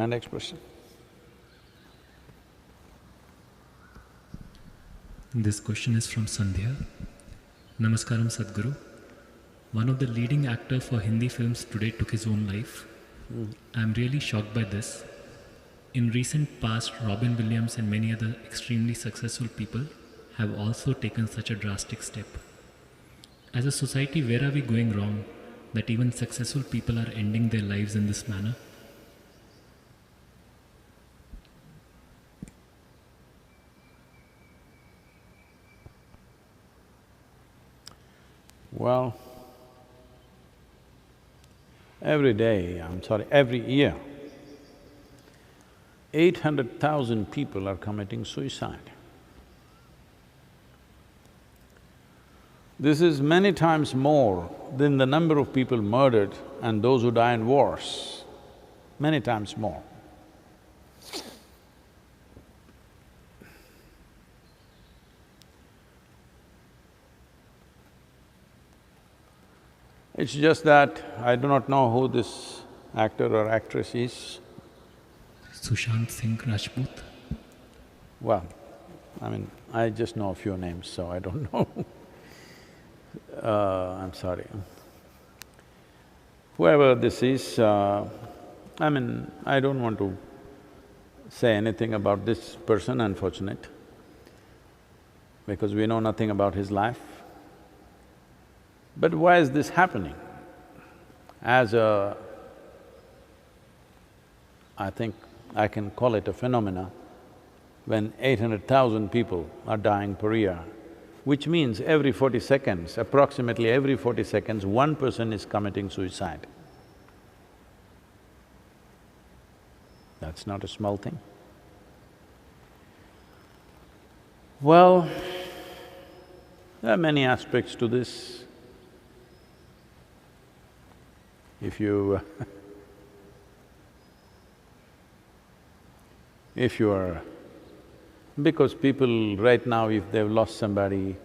And expression. This question is from Sandhya. Namaskaram Sadhguru. One of the leading actors for Hindi films today took his own life. I'm really shocked by this. In recent past, Robin Williams and many other extremely successful people have also taken such a drastic step. As a society, where are we going wrong that even successful people are ending their lives in this manner? Well, every year, 800,000 people are committing suicide. This is many times more than the number of people murdered and those who die in wars, many times more. It's just that I do not know who this actor or actress is. Sushant Singh Rajput. Well, I just know a few names, so I don't know. I'm sorry. Whoever this is, I don't want to say anything about this person, unfortunate, because we know nothing about his life. But why is this happening? I think I can call it a phenomena, when 800,000 people are dying per year, which means every 40 seconds, approximately every 40 seconds, one person is committing suicide. That's not a small thing. Well, there are many aspects to this. If you because people right now, if they've lost somebody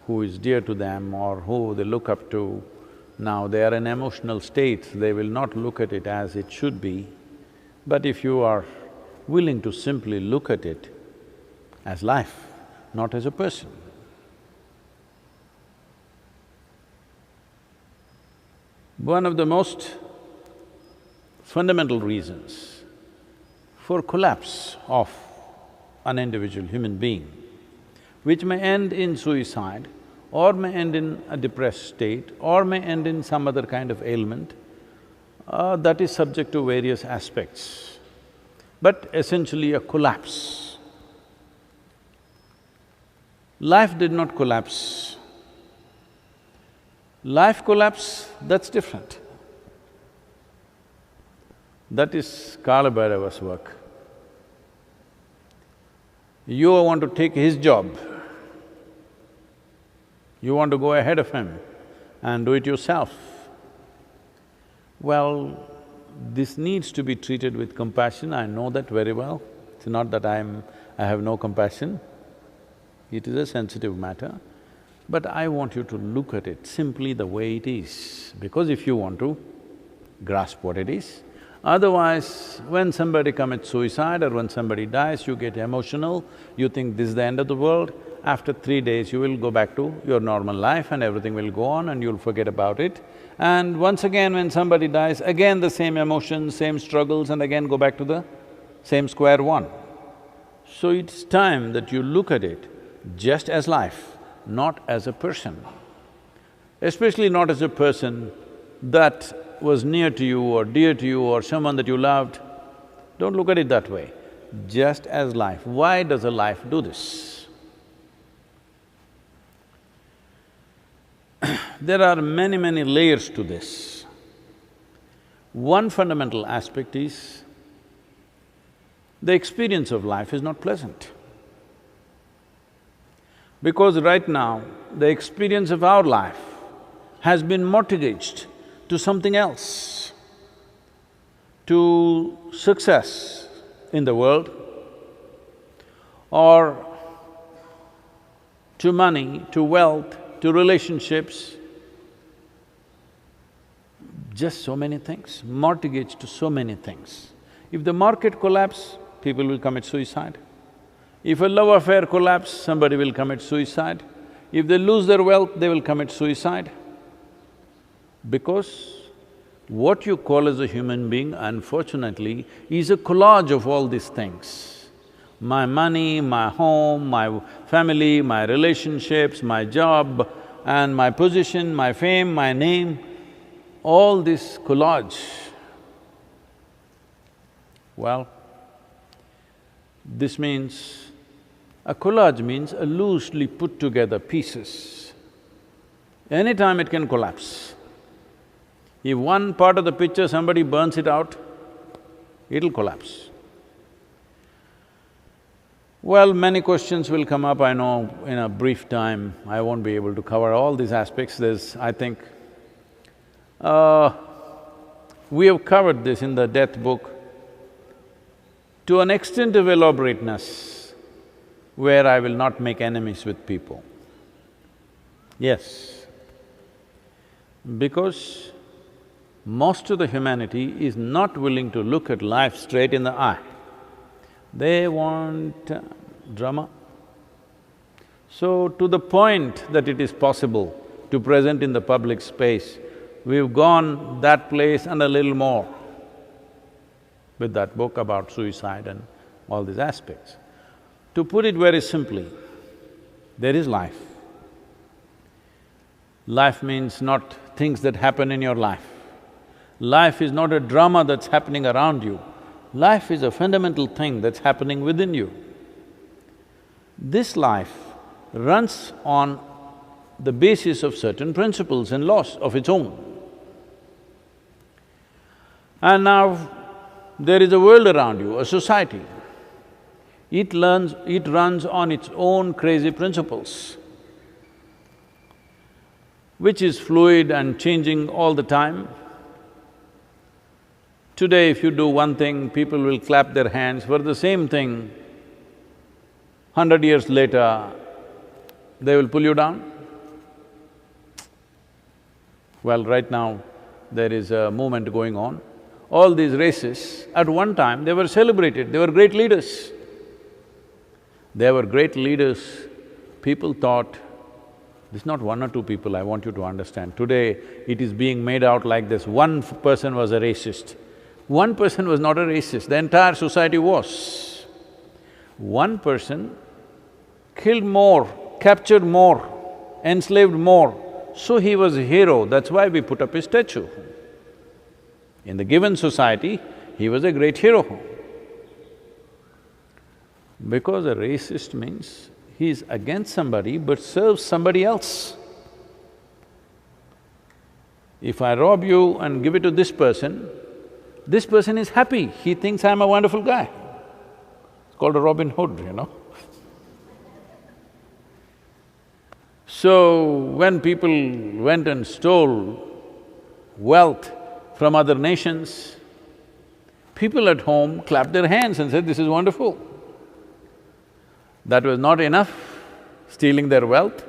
who is dear to them or who they look up to, now they are in emotional state, they will not look at it as it should be. But if you are willing to simply look at it as life, not as a person, one of the most fundamental reasons for collapse of an individual human being, which may end in suicide or may end in a depressed state or may end in some other kind of ailment, that is subject to various aspects, but essentially a collapse. Life did not collapse. Life collapse, that's different. That is Kala Bhairava's work. You want to take his job, you want to go ahead of him and do it yourself. Well, this needs to be treated with compassion, I know that very well. It's not that I have no compassion, it is a sensitive matter. But I want you to look at it simply the way it is, because if you want to grasp what it is, otherwise, when somebody commits suicide or when somebody dies, you get emotional, you think this is the end of the world. After 3 days, you will go back to your normal life and everything will go on and you'll forget about it. And once again, when somebody dies, again the same emotions, same struggles, and again go back to the same square one. So it's time that you look at it just as life, not as a person. Especially not as a person that was near to you or dear to you or someone that you loved. Don't look at it that way, just as life. Why does a life do this? There are many, many layers to this. One fundamental aspect is, the experience of life is not pleasant. Because right now, the experience of our life has been mortgaged to something else, to success in the world, or to money, to wealth, to relationships, just so many things, mortgaged to so many things. If the market collapse, people will commit suicide. If a love affair collapse, somebody will commit suicide. If they lose their wealth, they will commit suicide. Because what you call as a human being, unfortunately, is a collage of all these things. My money, my home, my family, my relationships, my job, and my position, my fame, my name, all this collage. Well, this means… a collage means a loosely put together pieces. Anytime it can collapse. If one part of the picture somebody burns it out, it'll collapse. Well, many questions will come up, I know in a brief time I won't be able to cover all these aspects. I think, we have covered this in the death book to an extent of elaborateness where I will not make enemies with people. Yes, because most of the humanity is not willing to look at life straight in the eye. They want drama. So, to the point that it is possible to present in the public space, we've gone that place and a little more with that book about suicide and all these aspects. To put it very simply, there is life. Life means not things that happen in your life. Life is not a drama that's happening around you. Life is a fundamental thing that's happening within you. This life runs on the basis of certain principles and laws of its own. And now, there is a world around you, a society. It runs on its own crazy principles, which is fluid and changing all the time. Today, if you do one thing, people will clap their hands for the same thing. 100 years later, they will pull you down. Well, right now, there is a movement going on. All these races, at one time, they were celebrated, they were great leaders. They were great leaders. People thought, this is not one or two people, I want you to understand. Today, it is being made out like this, one person was a racist. One person was not a racist, the entire society was. One person killed more, captured more, enslaved more, so he was a hero, that's why we put up his statue. In the given society, he was a great hero. Because a racist means he is against somebody but serves somebody else. If I rob you and give it to this person is happy, he thinks I'm a wonderful guy. It's called a Robin Hood, you know. So, when people went and stole wealth from other nations, people at home clapped their hands and said, this is wonderful. That was not enough, stealing their wealth.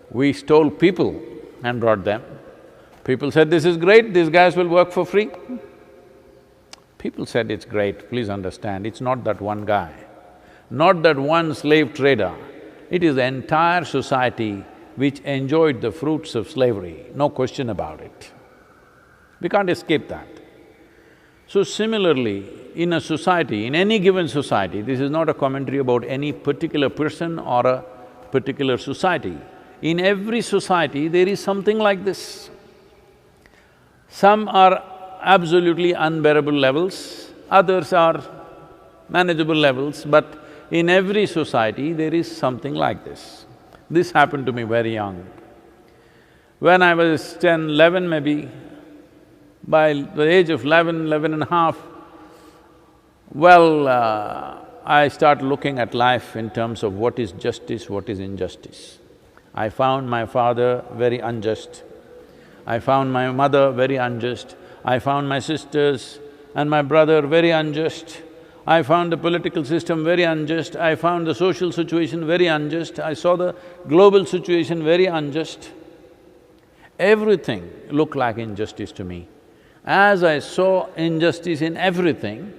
We stole people and brought them. People said, this is great, these guys will work for free. People said, it's great, please understand, it's not that one guy, not that one slave trader. It is the entire society which enjoyed the fruits of slavery, no question about it. We can't escape that. So similarly, in a society, in any given society, this is not a commentary about any particular person or a particular society. In every society, there is something like this. Some are absolutely unbearable levels, others are manageable levels, but in every society, there is something like this. This happened to me very young. When I was 10, 11 maybe, by the age of 11 and a half, well, I started looking at life in terms of what is justice, what is injustice. I found my father very unjust. I found my mother very unjust. I found my sisters and my brother very unjust. I found the political system very unjust. I found the social situation very unjust. I saw the global situation very unjust. Everything looked like injustice to me. As I saw injustice in everything,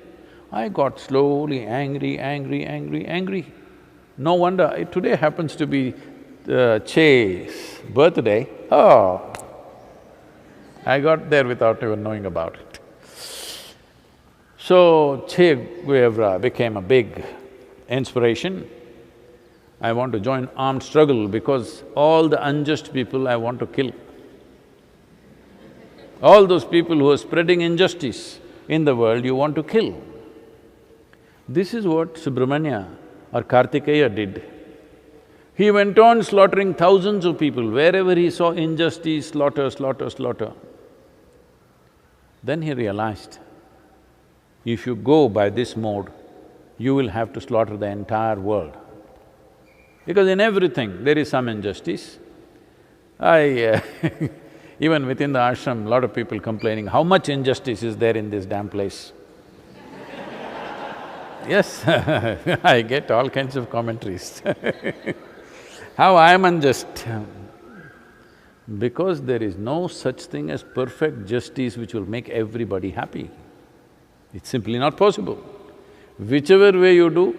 I got slowly angry. No wonder, today happens to be Che's birthday. Oh, I got there without even knowing about it. So, Che Guevara became a big inspiration. I want to join armed struggle because all the unjust people I want to kill. All those people who are spreading injustice in the world, you want to kill. This is what Subramanya or Kartikeya did. He went on slaughtering thousands of people. Wherever he saw injustice, slaughter. Then he realized, if you go by this mode, you will have to slaughter the entire world. Because in everything there is some injustice. Even within the ashram, lot of people complaining, how much injustice is there in this damn place? Yes, I get all kinds of commentaries. How I am unjust? Because there is no such thing as perfect justice which will make everybody happy. It's simply not possible. Whichever way you do,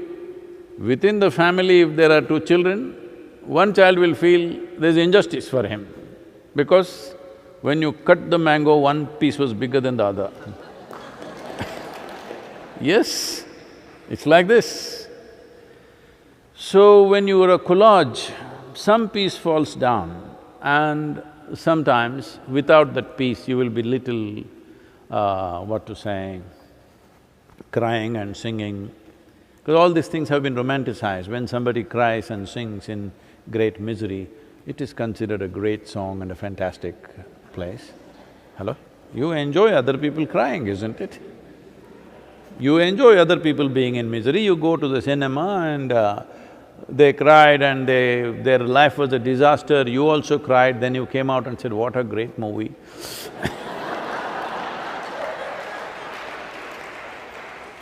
within the family if there are two children, one child will feel there's injustice for him because when you cut the mango, one piece was bigger than the other. Yes, it's like this. So when you are a collage, some piece falls down and sometimes without that piece you will be little, crying and singing. Because all these things have been romanticized. When somebody cries and sings in great misery, it is considered a great song and a fantastic place. Hello? You enjoy other people crying, isn't it? You enjoy other people being in misery, you go to the cinema and they cried and their life was a disaster, you also cried, then you came out and said, what a great movie.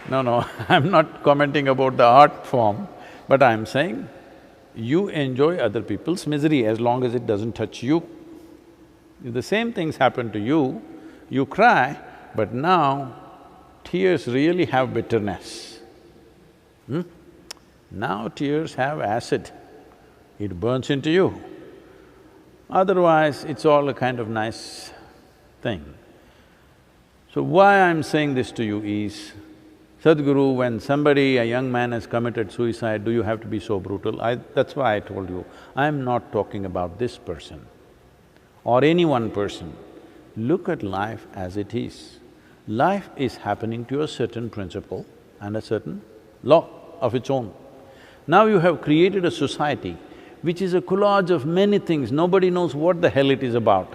No, I'm not commenting about the art form, but I'm saying, you enjoy other people's misery as long as it doesn't touch you. If the same things happen to you, you cry, but now tears really have bitterness. Now tears have acid, it burns into you. Otherwise, it's all a kind of nice thing. So why I'm saying this to you is, Sadhguru, when somebody, a young man has committed suicide, do you have to be so brutal? That's why I told you, I'm not talking about this person or any one person. Look at life as it is. Life is happening to a certain principle and a certain law of its own. Now you have created a society which is a collage of many things, nobody knows what the hell it is about.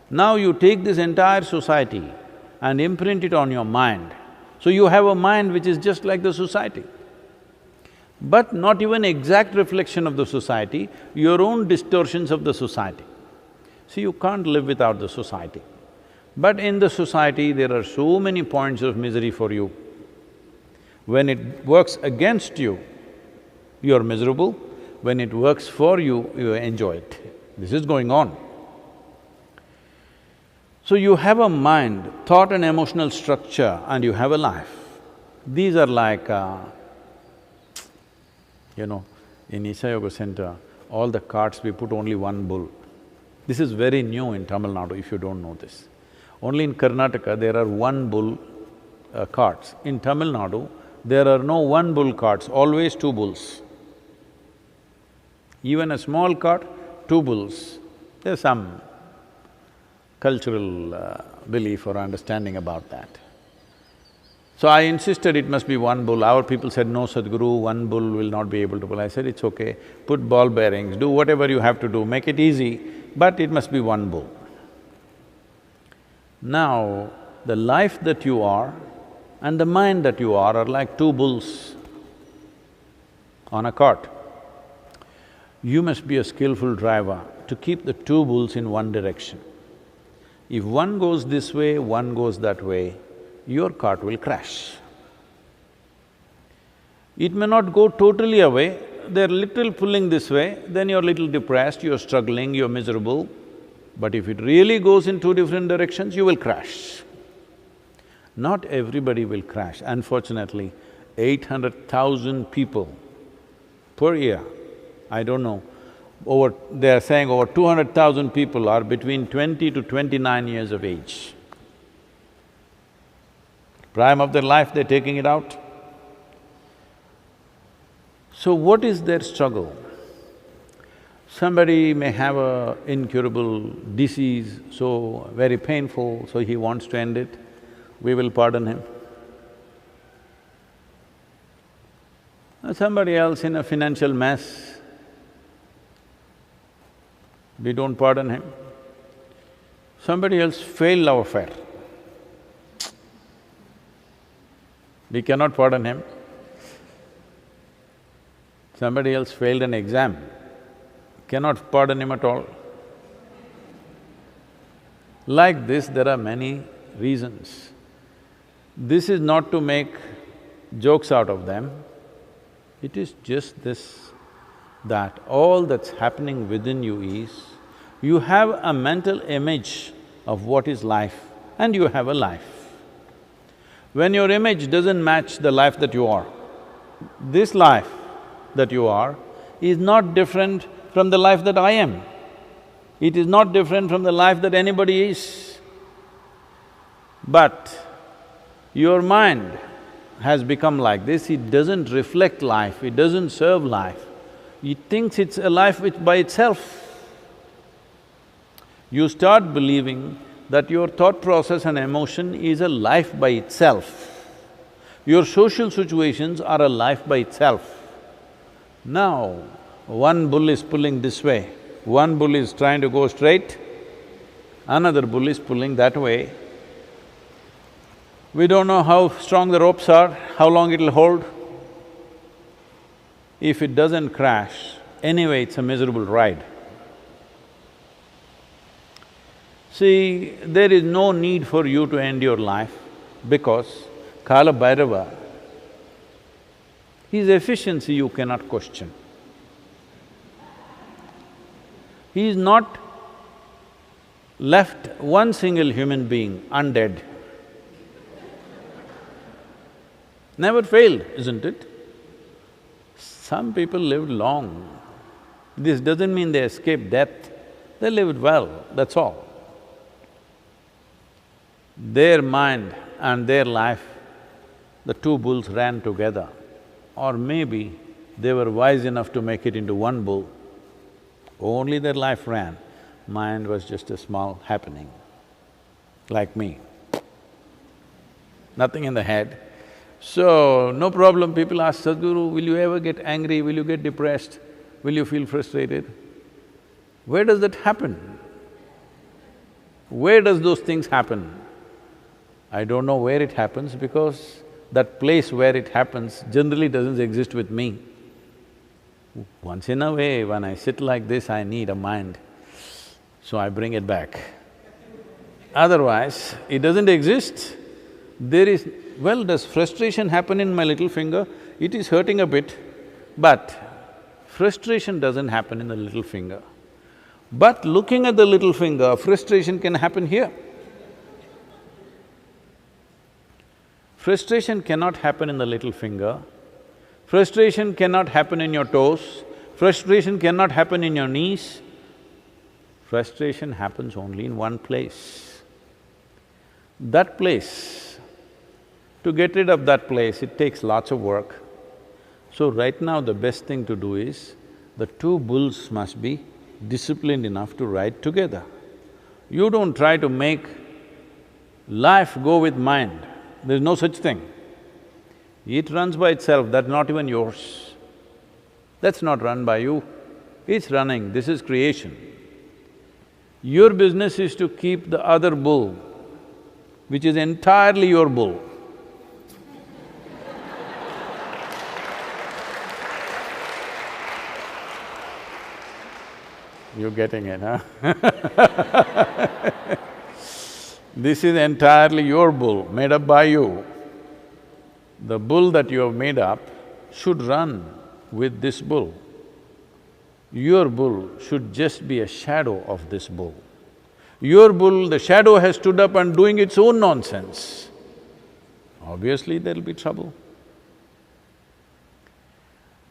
Now you take this entire society and imprint it on your mind. So you have a mind which is just like the society, but not even exact reflection of the society, your own distortions of the society. See, you can't live without the society. But in the society, there are so many points of misery for you. When it works against you, you're miserable. When it works for you, you enjoy it. This is going on. So you have a mind, thought and emotional structure, and you have a life. These are like, in Isha Yoga Center, all the carts we put only one bull. This is very new in Tamil Nadu, if you don't know this. Only in Karnataka there are one bull carts. In Tamil Nadu, there are no one bull carts, always two bulls. Even a small cart, two bulls. There's some cultural belief or understanding about that. So I insisted it must be one bull. Our people said, no Sadhguru, one bull will not be able to pull. I said, it's okay, put ball bearings, do whatever you have to do, make it easy, but it must be one bull. Now, the life that you are and the mind that you are like two bulls on a cart. You must be a skillful driver to keep the two bulls in one direction. If one goes this way, one goes that way, your cart will crash. It may not go totally away, they're little pulling this way, then you're little depressed, you're struggling, you're miserable. But if it really goes in two different directions, you will crash. Not everybody will crash. Unfortunately, 800,000 people per year, I don't know, they are saying over 200,000 people are between 20 to 29 years of age. Prime of their life, they're taking it out. So what is their struggle? Somebody may have a incurable disease, so very painful, so he wants to end it. We will pardon him. Somebody else in a financial mess, we don't pardon him. Somebody else failed love affair, we cannot pardon him. Somebody else failed an exam, cannot pardon him at all. Like this, there are many reasons. This is not to make jokes out of them, it is just this, that all that's happening within you is, you have a mental image of what is life and you have a life. When your image doesn't match the life that you are, this life that you are is not different from the life that I am. It is not different from the life that anybody is. But your mind has become like this, it doesn't reflect life, it doesn't serve life. It thinks it's a life by itself. You start believing that your thought process and emotion is a life by itself. Your social situations are a life by itself. Now, one bull is pulling this way, one bull is trying to go straight, another bull is pulling that way. We don't know how strong the ropes are, how long it'll hold. If it doesn't crash, anyway it's a miserable ride. See, there is no need for you to end your life because Kala Bhairava, his efficiency you cannot question. He is not left one single human being undead. Never failed, isn't it? Some people lived long. This doesn't mean they escaped death, they lived well, that's all. Their mind and their life, the two bulls ran together. Or maybe they were wise enough to make it into one bull. Only their life ran, mind was just a small happening, like me. Nothing in the head. So, no problem, people ask, Sadhguru, will you ever get angry, will you get depressed, will you feel frustrated? Where does that happen? Where does those things happen? I don't know where it happens because that place where it happens generally doesn't exist with me. Once in a way, when I sit like this, I need a mind, so I bring it back. Otherwise, it doesn't exist. There is… well, does frustration happen in my little finger? It is hurting a bit, but frustration doesn't happen in the little finger. But looking at the little finger, frustration can happen here. Frustration cannot happen in the little finger, frustration cannot happen in your toes, frustration cannot happen in your knees. Frustration happens only in one place. That place, to get rid of that place, it takes lots of work. So right now the best thing to do is, the two bulls must be disciplined enough to ride together. You don't try to make life go with mind, there's no such thing. It runs by itself, that's not even yours. That's not run by you, it's running, this is creation. Your business is to keep the other bull, which is entirely your bull. You're getting it, huh? This is entirely your bull, made up by you. The bull that you have made up should run with this bull. Your bull should just be a shadow of this bull. Your bull, the shadow has stood up and doing its own nonsense. obviously there'll be trouble.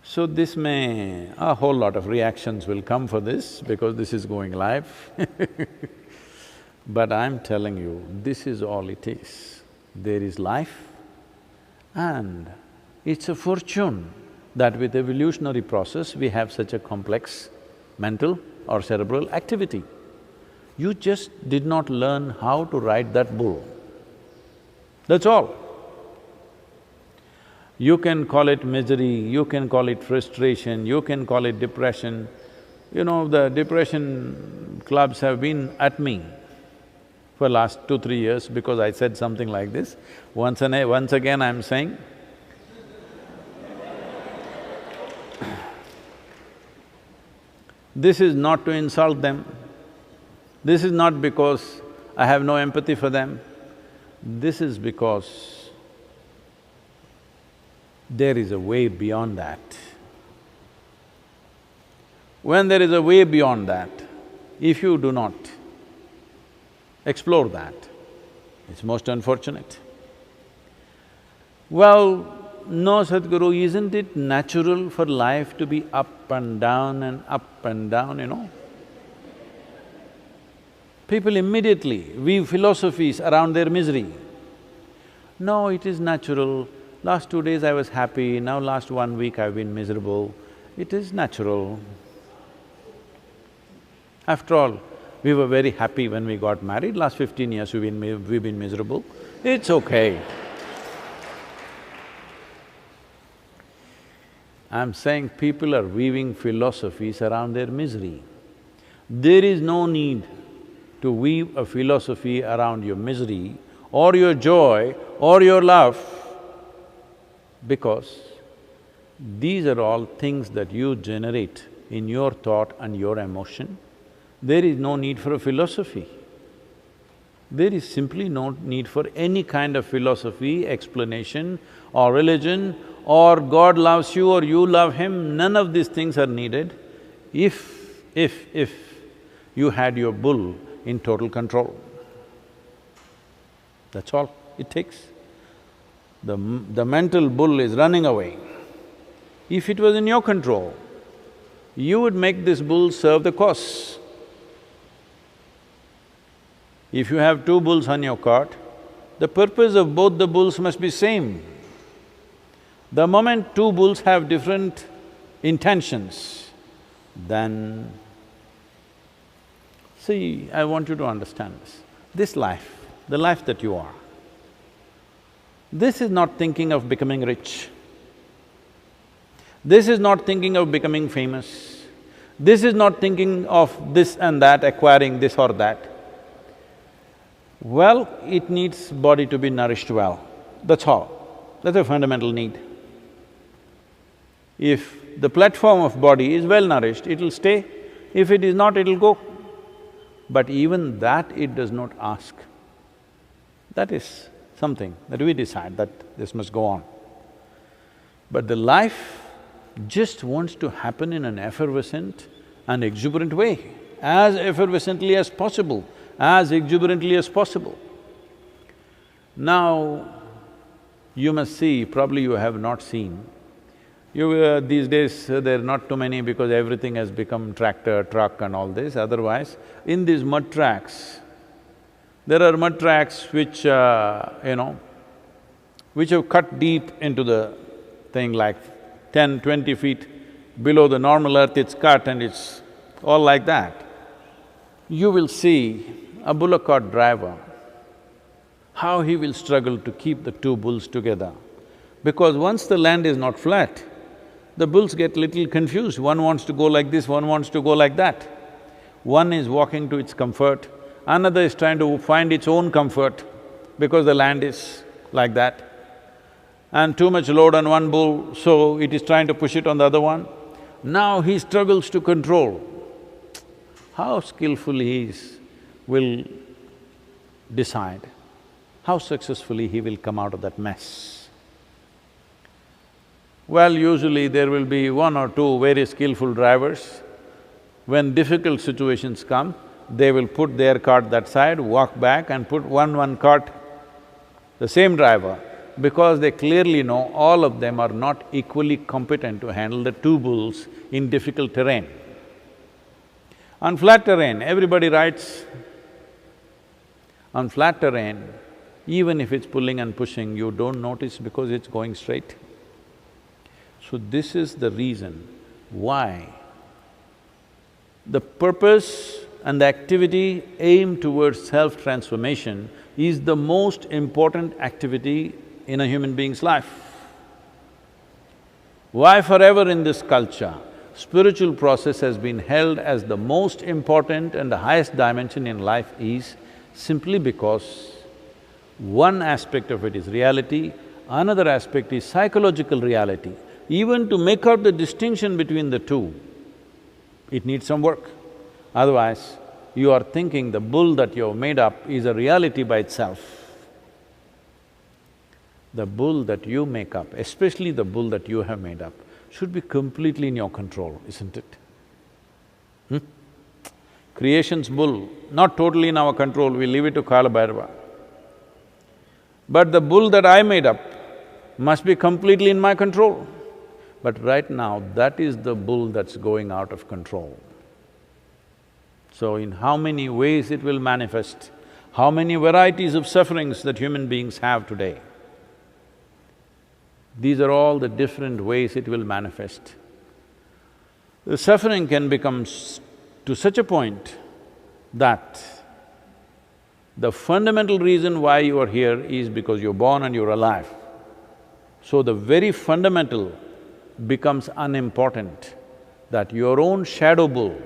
So this a whole lot of reactions will come for this because this is going live But I'm telling you, this is all it is. There is life and it's a fortune that with evolutionary process we have such a complex mental or cerebral activity. You just did not learn how to ride that bull, that's all. You can call it misery, you can call it frustration, you can call it depression. You know, the depression clubs have been at me for last 2-3 years because I said something like this. Once again I'm saying, this is not to insult them, this is not because I have no empathy for them, this is because there is a way beyond that. When there is a way beyond that, if you do not explore that, it's most unfortunate. Well, no, Sadhguru, isn't it natural for life to be up and down and up and down, you know? People immediately weave philosophies around their misery. No, it is natural. Last 2 days I was happy, now last 1 week I've been miserable. It is natural. After all, we were very happy when we got married, last 15 years we've been miserable. It's okay. I'm saying people are weaving philosophies around their misery. There is no need to weave a philosophy around your misery or your joy or your love, because these are all things that you generate in your thought and your emotion. There is no need for a philosophy. There is simply no need for any kind of philosophy, explanation or religion or God loves you or you love Him, none of these things are needed if you had your bull in total control. That's all it takes. The mental bull is running away. If it was in your control, you would make this bull serve the cause. If you have 2 bulls on your cart, the purpose of both the bulls must be same. The moment 2 bulls have different intentions, then… See, I want you to understand this. This life, the life that you are, this is not thinking of becoming rich. This is not thinking of becoming famous. This is not thinking of this and that, acquiring this or that. Well, it needs body to be nourished well, that's all. That's a fundamental need. If the platform of body is well nourished, it'll stay. If it is not, it'll go. But even that it does not ask. That is something that we decide that this must go on. But the life just wants to happen in an effervescent and exuberant way, as effervescently as possible, as exuberantly as possible. Now, you must see, probably you have not seen, these days there are not too many because everything has become tractor, truck and all this, otherwise, in these mud tracks, there are mud tracks which, which have cut deep into the thing like 10, 20 feet below the normal earth, it's cut and it's all like that. You will see a bullock cart driver, how he will struggle to keep the 2 bulls together. Because once the land is not flat, the bulls get little confused. One wants to go like this, one wants to go like that. One is walking to its comfort, another is trying to find its own comfort because the land is like that. And too much load on one bull, so it is trying to push it on the other one. Now he struggles to control. How skillful he is will decide how successfully he will come out of that mess. Well, usually there will be 1 or 2 very skillful drivers. When difficult situations come, they will put their cart that side, walk back and put one cart, the same driver because they clearly know all of them are not equally competent to handle the two bulls in difficult terrain. On flat terrain, everybody rides. On flat terrain, even if it's pulling and pushing, you don't notice because it's going straight. So this is the reason why the purpose and the activity aimed towards self-transformation is the most important activity in a human being's life. Why forever in this culture, spiritual process has been held as the most important and the highest dimension in life is simply because one aspect of it is reality, another aspect is psychological reality. Even to make out the distinction between the two, it needs some work. Otherwise, you are thinking the bull that you have made up is a reality by itself. The bull that you make up, especially the bull that you have made up, should be completely in your control, isn't it? Creation's bull, not totally in our control, we leave it to Kala Bhairava. But the bull that I made up must be completely in my control. But right now, that is the bull that's going out of control. So in how many ways it will manifest, how many varieties of sufferings that human beings have today, these are all the different ways it will manifest. The suffering can become to such a point that the fundamental reason why you are here is because you're born and you're alive. So the very fundamental becomes unimportant, that your own shadow bull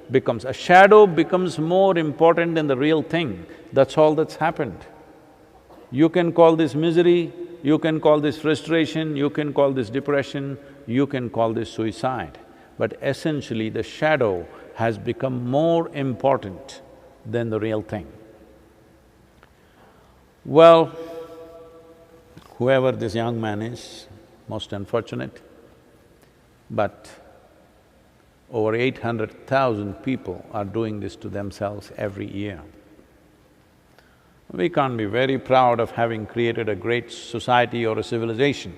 becomes… a shadow becomes more important than the real thing, that's all that's happened. You can call this misery, you can call this frustration, you can call this depression, you can call this suicide, but essentially the shadow has become more important than the real thing. Well, whoever this young man is, most unfortunate, but over 800,000 people are doing this to themselves every year. We can't be very proud of having created a great society or a civilization.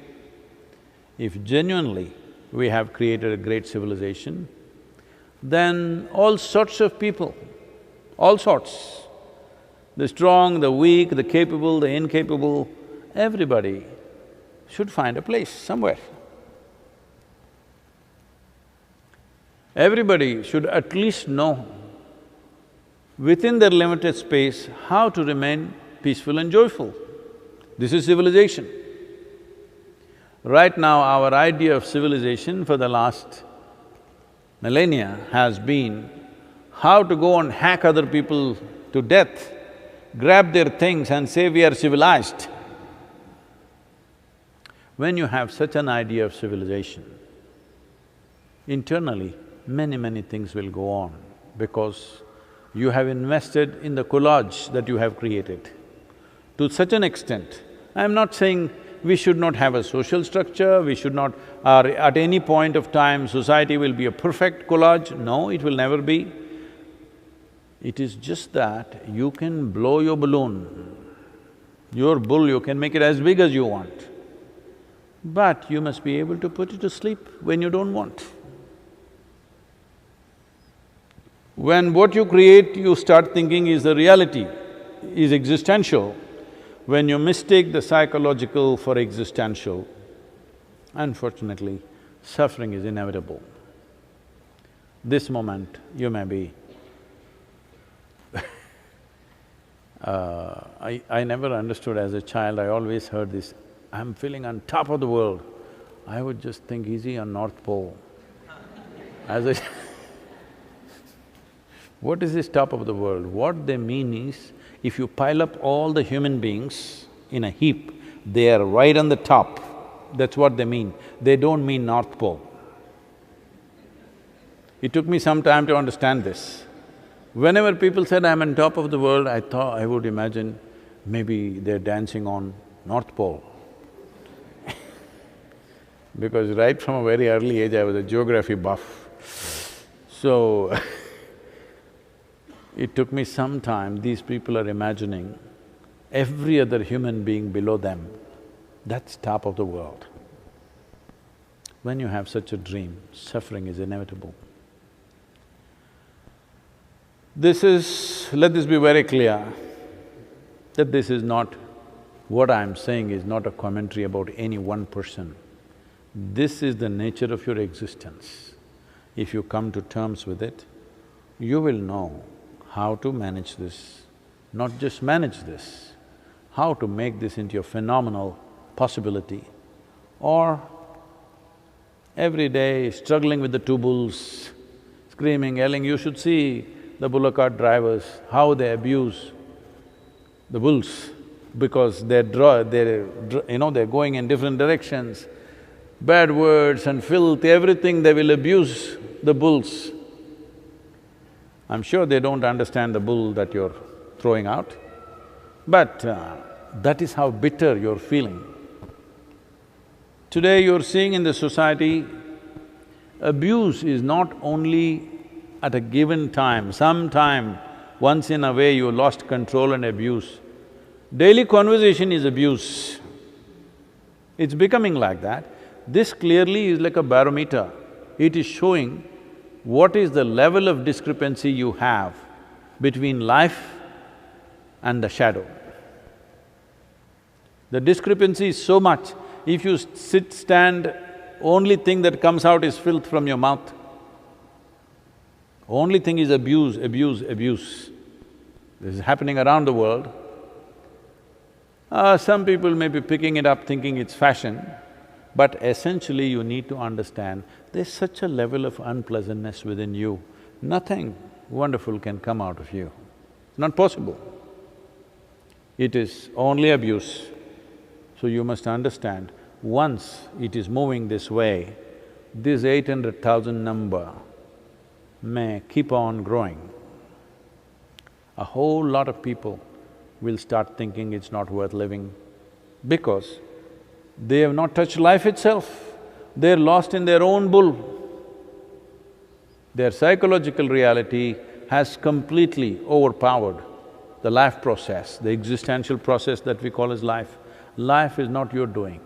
If genuinely we have created a great civilization, then all sorts of people, all sorts, the strong, the weak, the capable, the incapable, everybody should find a place somewhere. Everybody should at least know within their limited space how to remain peaceful and joyful. This is civilization. Right now, our idea of civilization for the last millennia has been how to go and hack other people to death, grab their things and say we are civilized. When you have such an idea of civilization, internally, many things will go on because you have invested in the collage that you have created. To such an extent, I'm not saying we should not have a social structure, we should not… at any point of time, society will be a perfect collage. No, it will never be. It is just that you can blow your balloon, your bull, you can make it as big as you want, but you must be able to put it to sleep when you don't want. When what you create, you start thinking is the reality, is existential, when you mistake the psychological for existential, unfortunately, suffering is inevitable. This moment, you may be… I never understood as a child, I always heard this, I'm feeling on top of the world. I would just think, is he on North Pole? As a What is this top of the world? What they mean is, if you pile up all the human beings in a heap, they are right on the top. That's what they mean. They don't mean North Pole. It took me some time to understand this. Whenever people said, I'm on top of the world, I thought… I would imagine maybe they're dancing on North Pole. Because right from a very early age, I was a geography buff. So, it took me some time, these people are imagining every other human being below them. That's top of the world. When you have such a dream, suffering is inevitable. Let this be very clear, that this is not… what I'm saying is not a commentary about any one person. This is the nature of your existence. If you come to terms with it, you will know how to manage this, not just manage this, how to make this into a phenomenal possibility. Or every day struggling with the two bulls, screaming, yelling, you should see the bullock cart drivers, how they abuse the bulls because they're going in different directions. Bad words and filth, everything they will abuse the bulls. I'm sure they don't understand the bull that you're throwing out, but that is how bitter you're feeling. Today you're seeing in the society, abuse is not only at a given time, sometime, once in a way you lost control and abuse. Daily conversation is abuse. It's becoming like that. This clearly is like a barometer. It is showing what is the level of discrepancy you have between life and the shadow. The discrepancy is so much, if you stand, only thing that comes out is filth from your mouth. Only thing is abuse, abuse, abuse. This is happening around the world. Some people may be picking it up thinking it's fashion, but essentially you need to understand there's such a level of unpleasantness within you, nothing wonderful can come out of you. It's not possible. It is only abuse. So you must understand, once it is moving this way, this 800,000 number may keep on growing. A whole lot of people will start thinking it's not worth living because they have not touched life itself. They're lost in their own bull. Their psychological reality has completely overpowered the life process, the existential process that we call as life. Life is not your doing.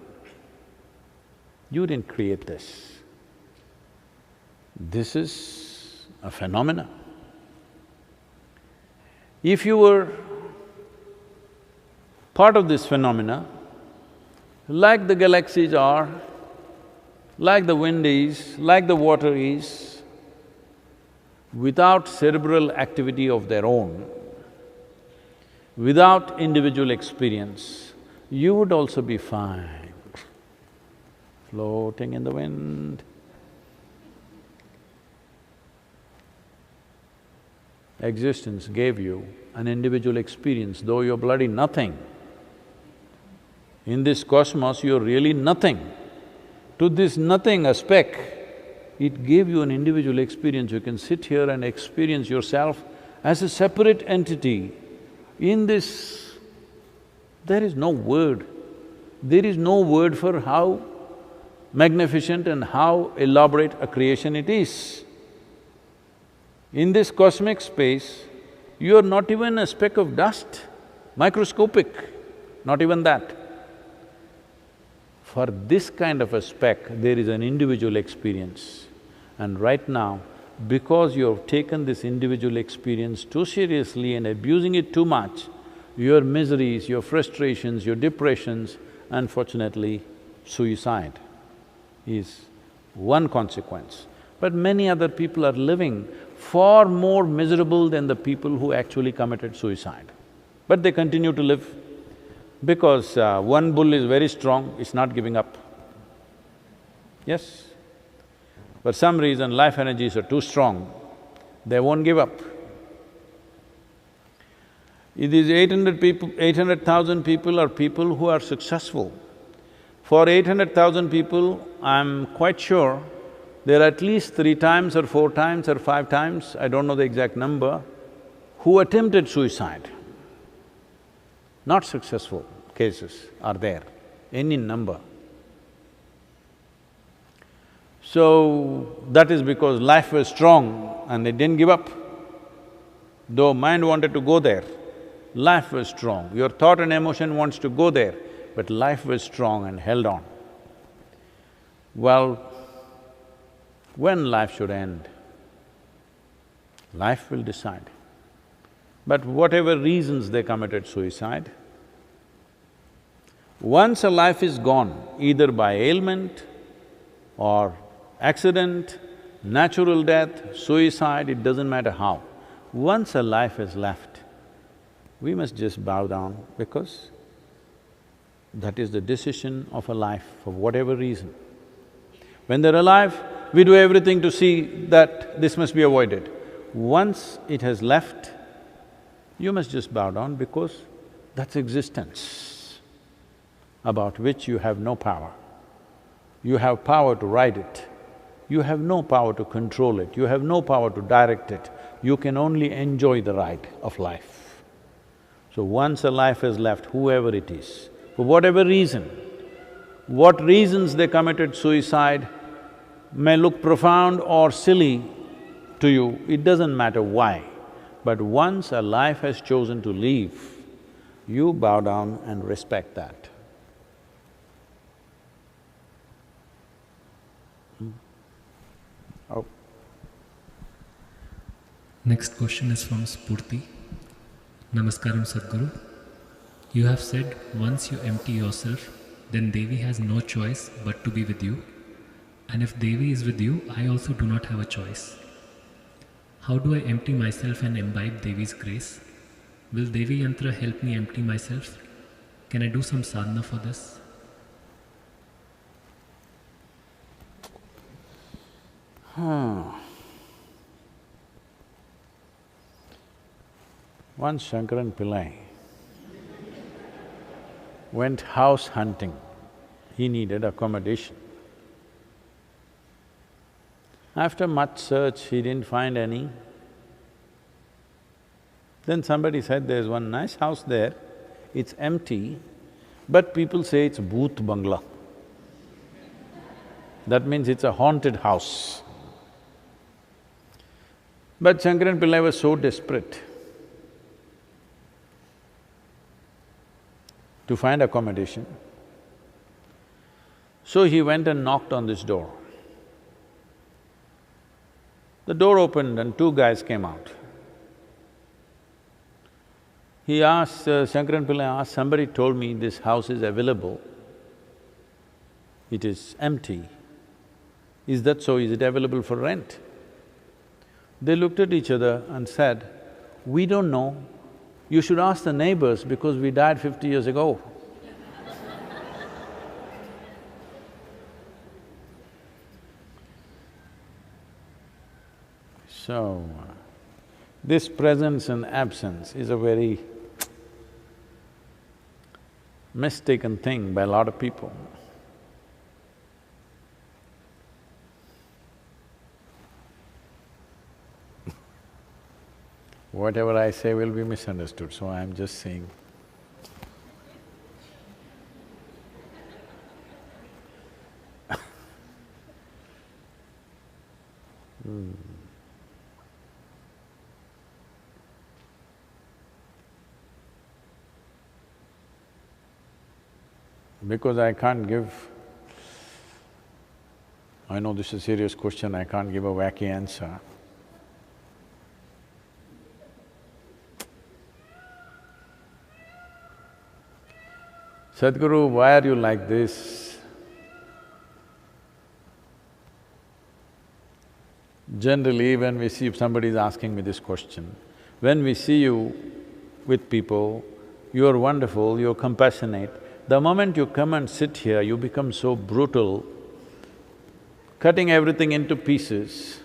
You didn't create this. This is a phenomena. If you were part of this phenomena, like the galaxies are, like the wind is, like the water is, without cerebral activity of their own, without individual experience, you would also be fine, floating in the wind. Existence gave you an individual experience, though you're bloody nothing. In this cosmos, you're really nothing. To this nothing, a speck, it gave you an individual experience. You can sit here and experience yourself as a separate entity. In this, there is no word. There is no word for how magnificent and how elaborate a creation it is. In this cosmic space, you are not even a speck of dust, microscopic, not even that. For this kind of a speck, there is an individual experience. And right now, because you have taken this individual experience too seriously and abusing it too much, your miseries, your frustrations, your depressions, unfortunately, suicide is one consequence. But many other people are living far more miserable than the people who actually committed suicide. But they continue to live because one bull is very strong, it's not giving up. Yes? For some reason, life energies are too strong, they won't give up. These 800,000 people are people who are successful. For 800,000 people, I'm quite sure there are at least 3 times or 4 times or 5 times, I don't know the exact number, who attempted suicide. Not successful cases are there, any number. So, that is because life was strong and it didn't give up. Though mind wanted to go there, life was strong. Your thought and emotion wants to go there, but life was strong and held on. Well, when life should end, life will decide. But whatever reasons they committed suicide, once a life is gone, either by ailment or accident, natural death, suicide, it doesn't matter how. Once a life is left, we must just bow down because that is the decision of a life for whatever reason. When they're alive, we do everything to see that this must be avoided. Once it has left, you must just bow down because that's existence about which you have no power. You have power to ride it, you have no power to control it, you have no power to direct it, you can only enjoy the ride of life. So once a life is left, whoever it is, for whatever reason, what reasons they committed suicide may look profound or silly to you, it doesn't matter why. But once a life has chosen to leave, you bow down and respect that. Oh. Next question is from Spurti. Namaskaram Sadhguru. You have said once you empty yourself, then Devi has no choice but to be with you. And if Devi is with you, I also do not have a choice. How do I empty myself and imbibe Devi's grace? Will Devi Yantra help me empty myself? Can I do some sadhana for this? Once Shankaran Pillai went house hunting. He needed accommodation. After much search, he didn't find any. Then somebody said, there's one nice house there, it's empty, but people say it's Bhoot Bangla. That means it's a haunted house. But Shankaran Pillai was so desperate to find accommodation, so he went and knocked on this door. The door opened and two guys came out. He asked, Shankaran Pillai asked, somebody told me this house is available, it is empty. Is that so? Is it available for rent? They looked at each other and said, we don't know, you should ask the neighbors because we died 50 years ago. So, this presence and absence is a very mistaken thing by a lot of people. Whatever I say will be misunderstood, so I'm just saying. Because I can't give… I know this is a serious question, I can't give a wacky answer. Sadhguru, why are you like this? Generally, when we see… if somebody is asking me this question, when we see you with people, you're wonderful, you're compassionate. The moment you come and sit here, you become so brutal, cutting everything into pieces.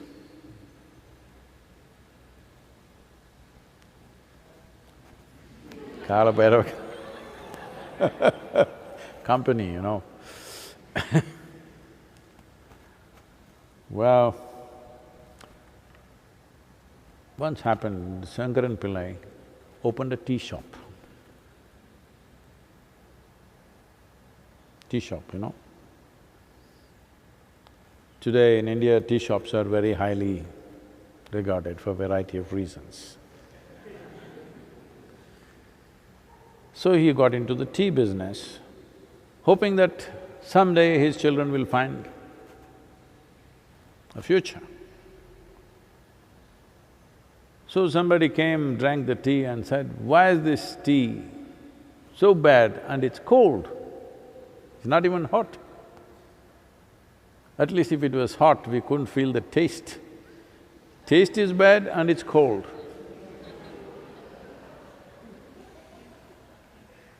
Kala Bhairava company, you know. Well, once happened, Shankaran Pillai opened a tea shop. Tea shop, you know. Today in India, tea shops are very highly regarded for a variety of reasons. So he got into the tea business hoping that someday his children will find a future. So somebody came, drank the tea and said, "Why is this tea so bad and it's cold? It's not even hot." At least if it was hot, we couldn't feel the taste. Taste is bad and it's cold.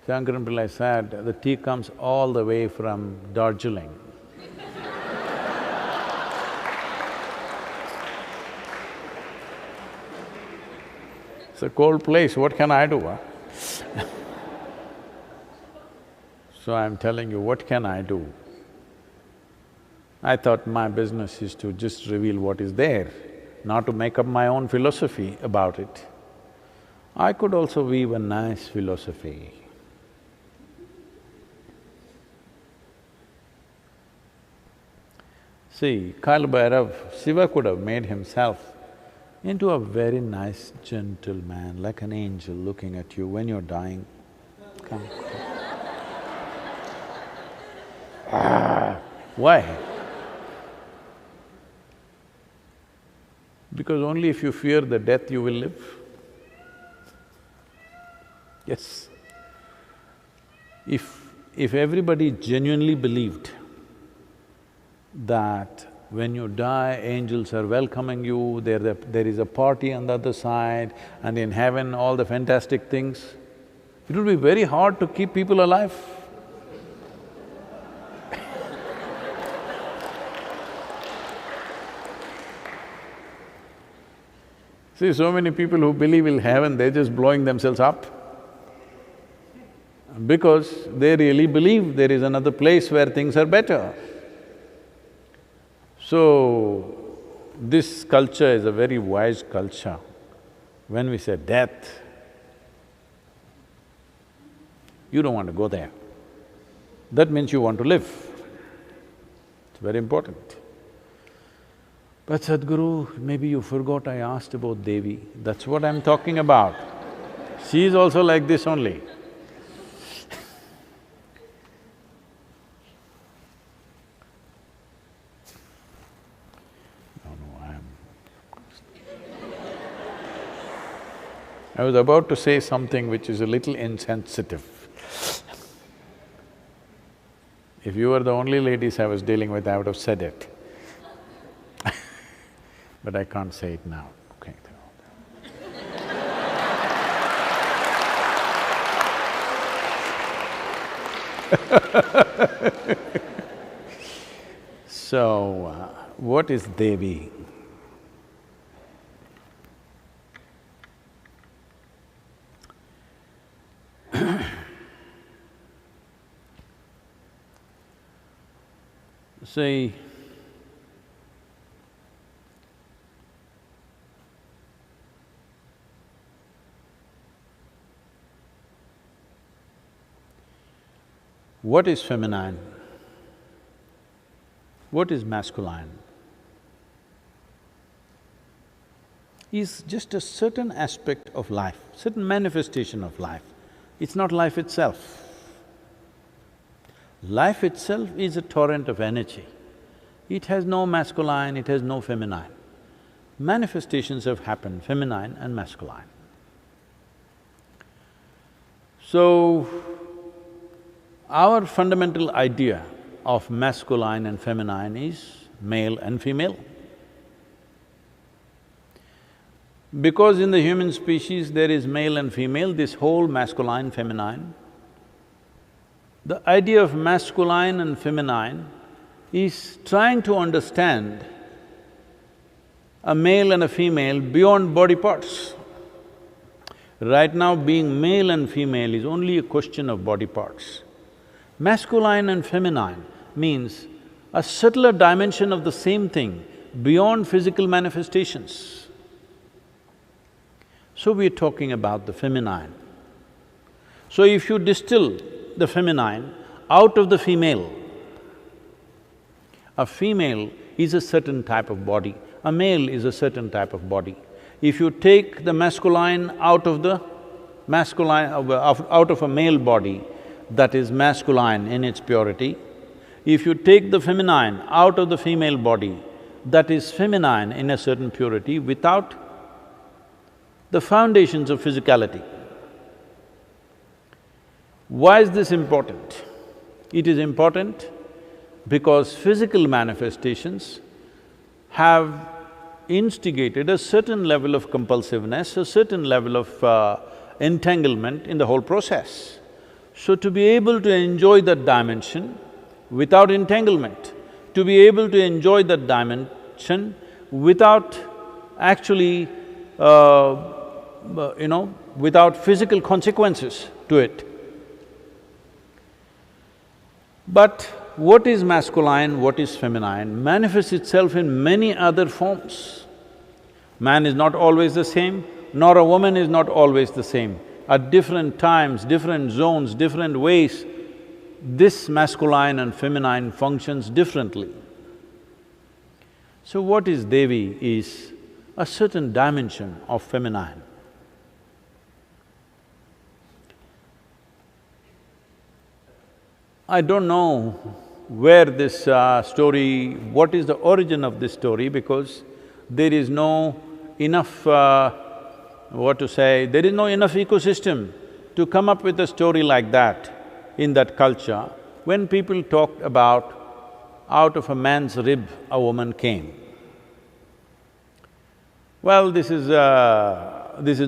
Shankaran Pillai said, the tea comes all the way from Darjeeling. It's a cold place, what can I do, huh? So I'm telling you, what can I do? I thought my business is to just reveal what is there, not to make up my own philosophy about it. I could also weave a nice philosophy. See, Kal Bhairav, Shiva could have made himself into a very nice, gentle man, like an angel looking at you when you're dying. Come. Why? Because only if you fear the death you will live. Yes. If everybody genuinely believed that when you die, angels are welcoming you, there is a party on the other side, and in heaven all the fantastic things, it would be very hard to keep people alive. See, so many people who believe in heaven, they're just blowing themselves up because they really believe there is another place where things are better. So, this culture is a very wise culture. When we say death, you don't want to go there. That means you want to live. It's very important. But Sadhguru, maybe you forgot I asked about Devi. That's what I'm talking about. She is also like this only. I was about to say something which is a little insensitive. If you were the only ladies I was dealing with, I would have said it. But I can't say it now, okay. So, what is Devi? See, what is feminine? What is masculine? Is just a certain aspect of life, certain manifestation of life. It's not life itself. Life itself is a torrent of energy. It has no masculine, it has no feminine. Manifestations have happened, feminine and masculine. So, our fundamental idea of masculine and feminine is male and female. Because in the human species there is male and female, this whole masculine, feminine, the idea of masculine and feminine is trying to understand a male and a female beyond body parts. Right now, being male and female is only a question of body parts. Masculine and feminine means a subtler dimension of the same thing beyond physical manifestations. So we're talking about the feminine. So if you distill the feminine out of the female, a female is a certain type of body, a male is a certain type of body. If you take the masculine out of the masculine… out of a male body, that is masculine in its purity. If you take the feminine out of the female body, that is feminine in a certain purity without the foundations of physicality. Why is this important? It is important because physical manifestations have instigated a certain level of compulsiveness, a certain level of entanglement in the whole process. So to be able to enjoy that dimension without entanglement, to be able to enjoy that dimension without actually, without physical consequences to it. But what is masculine, what is feminine manifests itself in many other forms. Man is not always the same, nor a woman is not always the same. At different times, different zones, different ways, this masculine and feminine functions differently. So what is Devi is a certain dimension of feminine. I don't know where this story… what is the origin of this story, because there is no enough… there is no enough ecosystem to come up with a story like that in that culture. When people talked about out of a man's rib a woman came, well, this is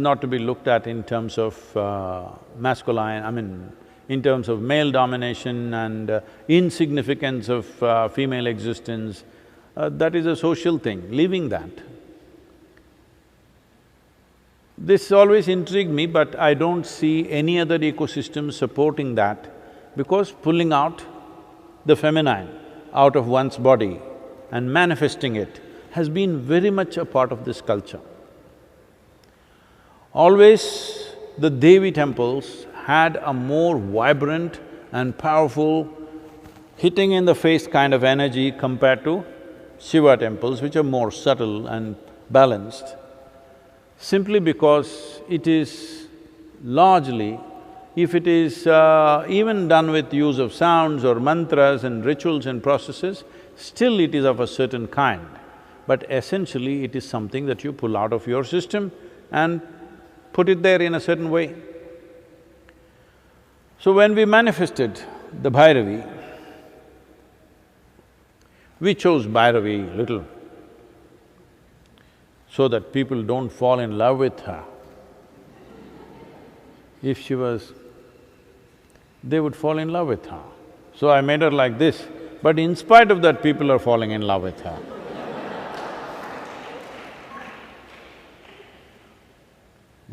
not to be looked at in terms of in terms of male domination and insignificance of female existence. That is a social thing, leaving that. This always intrigued me, but I don't see any other ecosystem supporting that, because pulling out the feminine out of one's body and manifesting it has been very much a part of this culture. Always the Devi temples had a more vibrant and powerful, hitting-in-the-face kind of energy compared to Shiva temples, which are more subtle and balanced, simply because it is largely, if it is even done with use of sounds or mantras and rituals and processes, still it is of a certain kind. But essentially it is something that you pull out of your system and put it there in a certain way. So when we manifested the Bhairavi, we chose Bhairavi little so that people don't fall in love with her. If she was… they would fall in love with her. So I made her like this, but in spite of that, people are falling in love with her.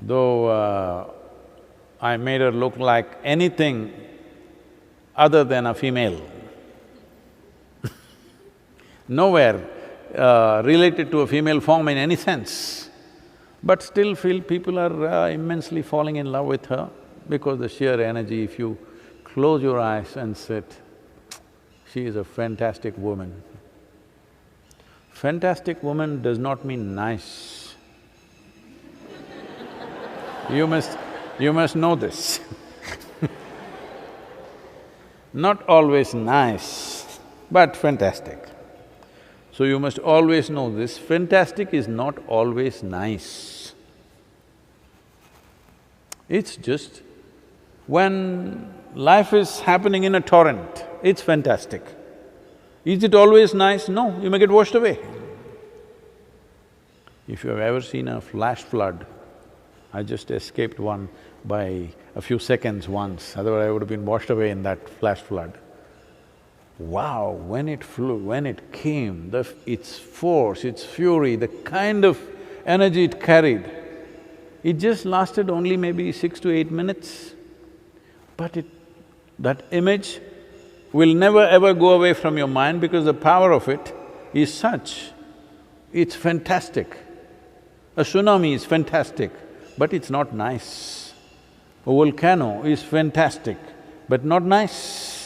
Though I made her look like anything other than a female. Nowhere related to a female form in any sense, but still feel people are immensely falling in love with her because the sheer energy. If you close your eyes and sit, she is a fantastic woman. Fantastic woman does not mean nice. You must know this. Not always nice, but fantastic. So you must always know this, fantastic is not always nice. It's just when life is happening in a torrent, it's fantastic. Is it always nice? No, you may get washed away. If you have ever seen a flash flood, I just escaped one by a few seconds once, otherwise I would have been washed away in that flash flood. Wow, when it flew, when it came, its force, its fury, the kind of energy it carried, it just lasted only maybe 6 to 8 minutes. But that image will never ever go away from your mind because the power of it is such, it's fantastic. A tsunami is fantastic, but it's not nice. A volcano is fantastic, but not nice.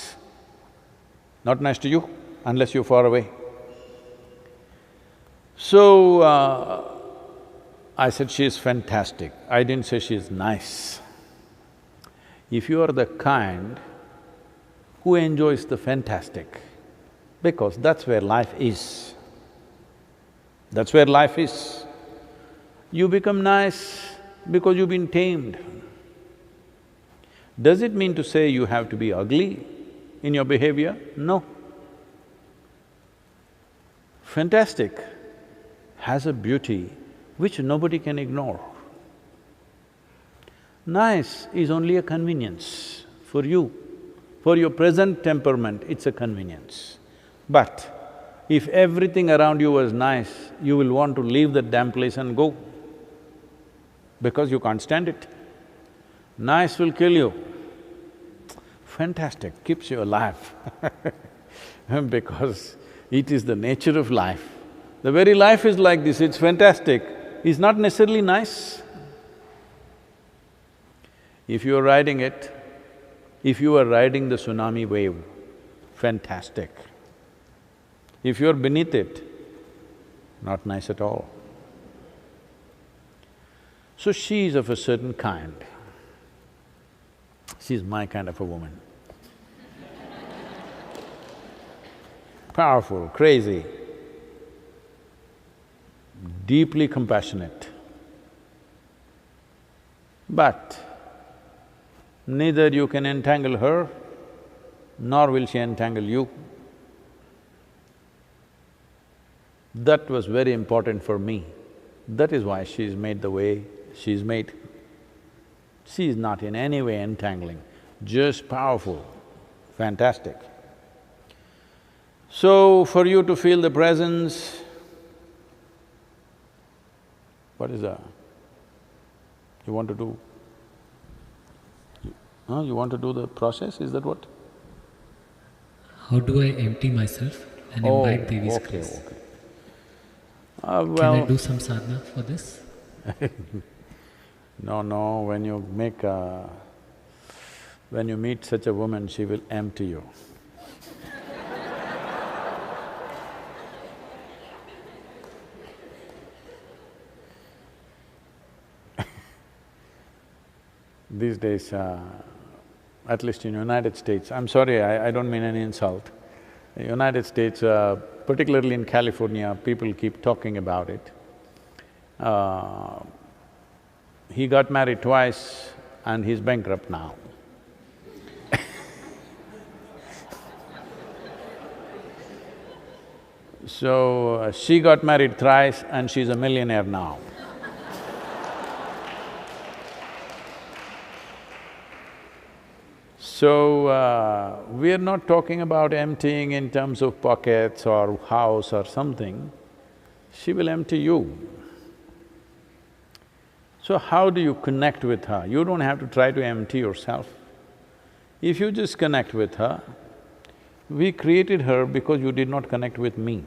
Not nice to you, unless you're far away. So, I said she is fantastic, I didn't say she is nice. If you are the kind who enjoys the fantastic, because that's where life is. That's where life is. You become nice because you've been tamed. Does it mean to say you have to be ugly in your behavior? No. Fantastic has a beauty which nobody can ignore. Nice is only a convenience for you. For your present temperament, it's a convenience. But if everything around you was nice, you will want to leave that damn place and go, because you can't stand it. Nice will kill you. Fantastic keeps you alive because it is the nature of life. The very life is like this, it's fantastic, it's not necessarily nice. If you are riding it, if you are riding the tsunami wave, fantastic. If you are beneath it, not nice at all. So she is of a certain kind. She's my kind of a woman. Powerful, crazy, deeply compassionate. But neither you can entangle her, nor will she entangle you. That was very important for me. That is why she's made the way she's made. She is not in any way entangling, just powerful, fantastic. So, for you to feel the presence, what is that? You want to do? You want to do the process, is that what? How do I empty myself and invite Devi's grace? Okay. Can I do some sadhana for this? No, when you meet such a woman, she will empty you. These days, at least in United States, I'm sorry, I don't mean any insult. In United States, particularly in California, people keep talking about it. He got married twice and he's bankrupt now. So, she got married thrice and she's a millionaire now. So, we're not talking about emptying in terms of pockets or house or something. She will empty you. So how do you connect with her? You don't have to try to empty yourself. If you just connect with her, we created her because you did not connect with me.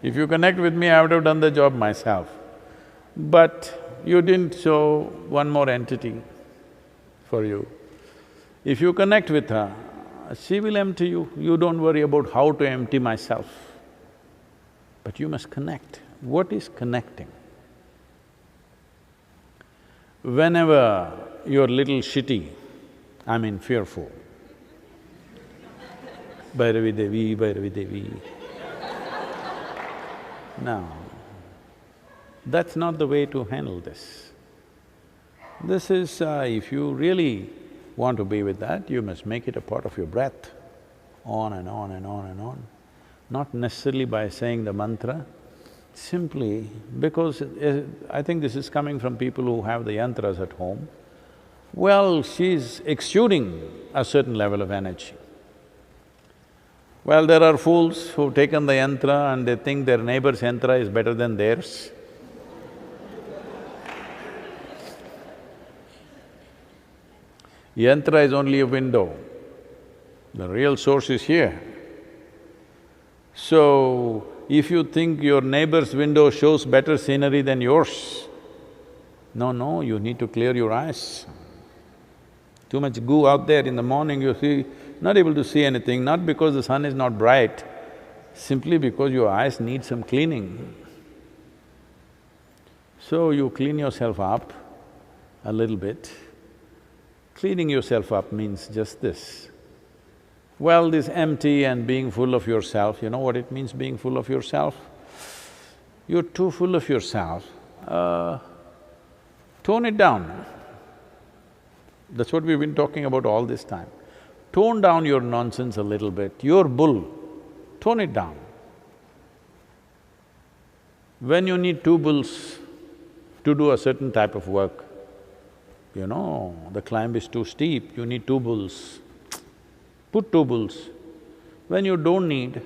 If you connect with me, I would have done the job myself. But you didn't, so one more entity for you. If you connect with her, she will empty you. You don't worry about how to empty myself. But you must connect. What is connecting? Whenever you're little shitty, I mean fearful, Bhairavi Devi, Bhairavi Devi. No, that's not the way to handle this. This is… if you really want to be with that, you must make it a part of your breath, on and on and on and on. Not necessarily by saying the mantra, simply because I think this is coming from people who have the yantras at home. Well, she's exuding a certain level of energy. Well, there are fools who've taken the yantra and they think their neighbor's yantra is better than theirs. Yantra is only a window, the real source is here. So, if you think your neighbor's window shows better scenery than yours, no, you need to clear your eyes. Too much goo out there in the morning, you see, not able to see anything, not because the sun is not bright, simply because your eyes need some cleaning. So you clean yourself up a little bit Cleaning yourself up means just this. Well, this empty and being full of yourself, you know what it means, being full of yourself? You're too full of yourself, tone it down. That's what we've been talking about all this time. Tone down your nonsense a little bit. You're bull, tone it down. When you need two bulls to do a certain type of work, you know, the climb is too steep, you need two bulls. Put two bulls. When you don't need,